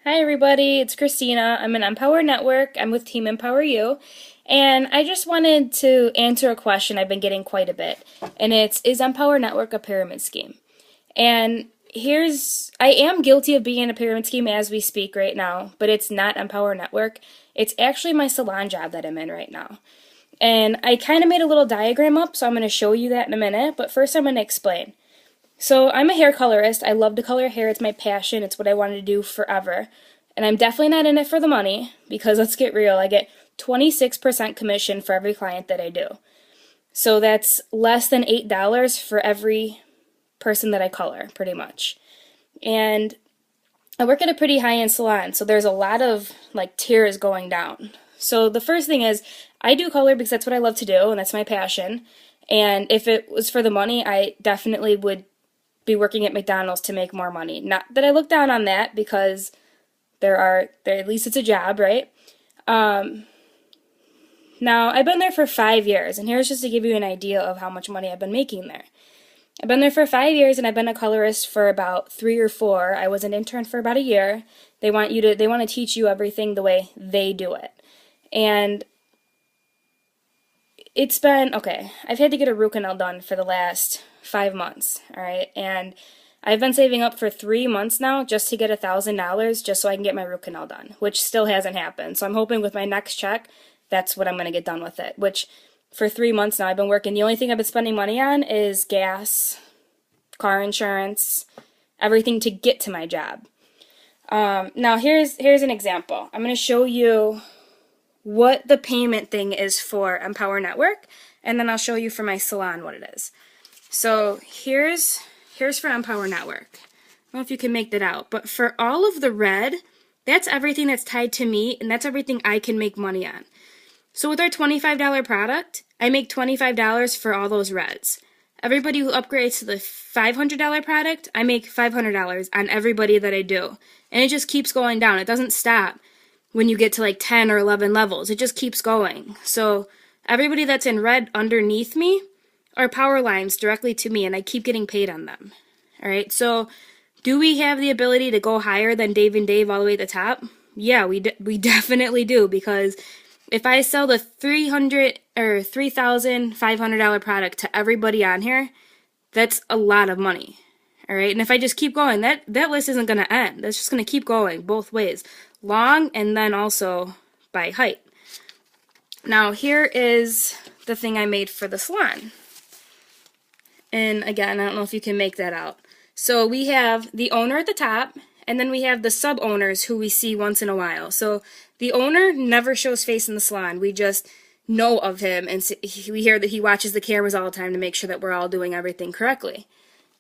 Hi everybody, it's Christina. I'm in Empower Network. I'm with Team Empower You. And I just wanted to answer a question I've been getting quite a bit. And it's, is Empower Network a pyramid scheme? And I am guilty of being in a pyramid scheme as we speak right now, but it's not Empower Network. It's actually my salon job that I'm in right now. And I kind of made a little diagram up, so I'm going to show you that in a minute. But first I'm going to explain. So I'm a hair colorist. I love to color hair. It's my passion. It's what I wanted to do forever. And I'm definitely not in it for the money because let's get real. I get 26% commission for every client that I do. So that's less than $8 for every person that I color, pretty much. And I work at a pretty high-end salon, so there's a lot of like tiers going down. So the first thing is I do color because that's what I love to do and that's my passion. And if it was for the money, I definitely would be working at McDonald's to make more money. Not that I look down on that because at least it's a job, right? Now, I've been there for 5 years, and here's just to give you an idea of how much money I've been making there. I've been there for 5 years, and I've been a colorist for about 3 or 4. I was an intern for about a year. They want to teach you everything the way they do it. And it's been, okay, I've had to get a root canal done for the last 5 months, all right? And I've been saving up for 3 months now just to get $1,000 just so I can get my root canal done, which still hasn't happened. So I'm hoping with my next check, that's what I'm going to get done with it, which for 3 months now I've been working. The only thing I've been spending money on is gas, car insurance, everything to get to my job. Now here's an example. I'm going to show you what the payment thing is for Empower Network, and then I'll show you for my salon what it is. So here's for Empower Network. I don't know if you can make that out, but for all of the red, that's everything that's tied to me, and that's everything I can make money on. So with our $25 product, I make $25 for all those reds. Everybody who upgrades to the $500 product, I make $500 on everybody that I do. And it just keeps going down. It doesn't stop when you get to like 10 or 11 levels. It just keeps going. So everybody that's in red underneath me are power lines directly to me, and I keep getting paid on them. All right, so do we have the ability to go higher than Dave and Dave all the way at the top? Yeah, we definitely do, because if I sell the $300 or $3,500 product to everybody on here, that's a lot of money. All right, and if I just keep going, that list isn't going to end. That's just going to keep going both ways, long and then also by height. Now here is the thing I made for the salon. And again, I don't know if you can make that out. So we have the owner at the top, and then we have the sub-owners who we see once in a while. So the owner never shows face in the salon. We just know of him, and we hear that he watches the cameras all the time to make sure that we're all doing everything correctly.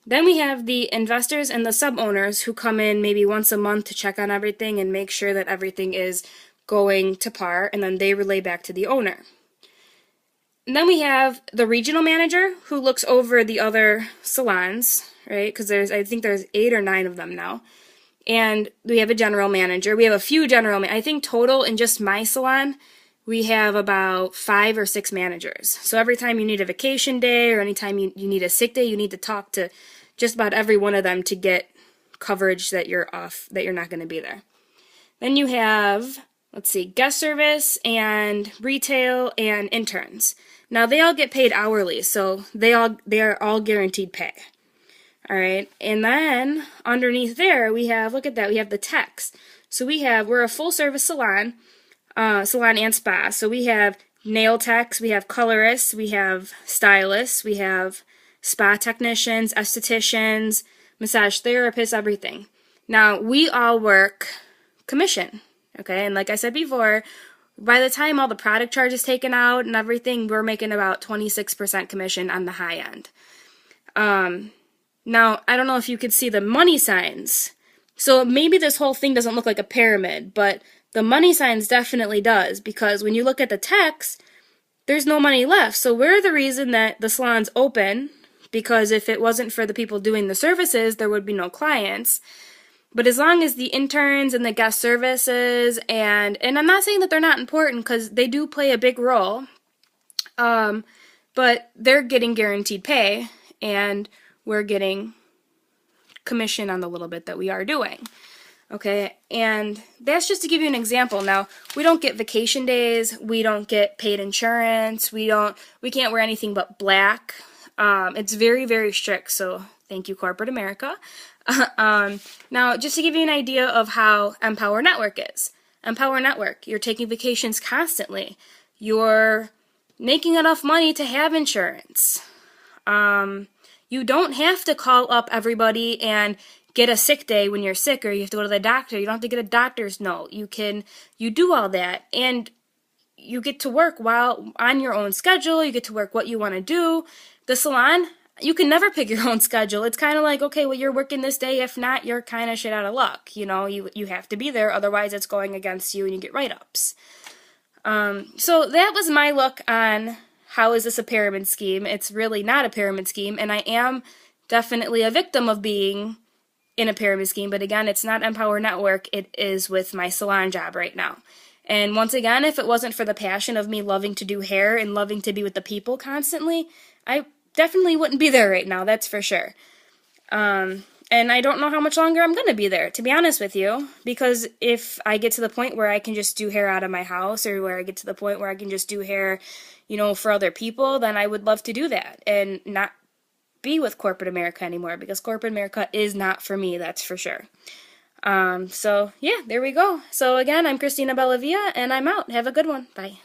Then we have the investors and the sub-owners who come in maybe once a month to check on everything and make sure that everything is going to par, and then they relay back to the owner. And then we have the regional manager who looks over the other salons, right? Because I think there's 8 or 9 of them now. And we have a general manager. We have a few I think total in just my salon, we have about 5 or 6 managers. So every time you need a vacation day or anytime you need a sick day, you need to talk to just about every one of them to get coverage that you're off, that you're not going to be there. Then you have, let's see, guest service and retail and interns. Now they all get paid hourly, so they are all guaranteed pay. All right, and then underneath there we have, look at that, we have the techs. So we're a full service salon and spa. So we have nail techs, we have colorists, we have stylists, we have spa technicians, estheticians, massage therapists, everything. Now we all work commission, okay? And like I said before, by the time all the product charge is taken out and everything, we're making about 26% commission on the high end. Now, I don't know if you could see the money signs. So maybe this whole thing doesn't look like a pyramid, but the money signs definitely does, because when you look at the techs, there's no money left. So we're the reason that the salon's open, because if it wasn't for the people doing the services, there would be no clients. But as long as the interns and the guest services, and I'm not saying that they're not important, because they do play a big role, but they're getting guaranteed pay, and we're getting commission on the little bit that we are doing. Okay, and that's just to give you an example. Now, we don't get vacation days, we don't get paid insurance, we can't wear anything but black. It's very, very strict, so thank you, corporate America. Now, just to give you an idea of how Empower Network is. Empower Network, you're taking vacations constantly. You're making enough money to have insurance. You don't have to call up everybody and get a sick day when you're sick, or you have to go to the doctor. You don't have to get a doctor's note. You do all that, and you get to work while on your own schedule. You get to work what you want to do. The salon, you can never pick your own schedule. It's kind of like, okay, well, you're working this day. If not, you're kind of shit out of luck. You know, you have to be there. Otherwise, it's going against you and you get write-ups. So that was my look on how is this a pyramid scheme. It's really not a pyramid scheme, and I am definitely a victim of being in a pyramid scheme, but again, it's not Empower Network, it is with my salon job right now. And once again, if it wasn't for the passion of me loving to do hair and loving to be with the people constantly, I definitely wouldn't be there right now, that's for sure. And I don't know how much longer I'm going to be there, to be honest with you, because if I get to the point where I can just do hair out of my house, or where I get to the point where I can just do hair, you know, for other people, then I would love to do that and not be with corporate America anymore, because corporate America is not for me, that's for sure. So yeah, there we go. So again, I'm Christina Bellavia, and I'm out. Have a good one. Bye.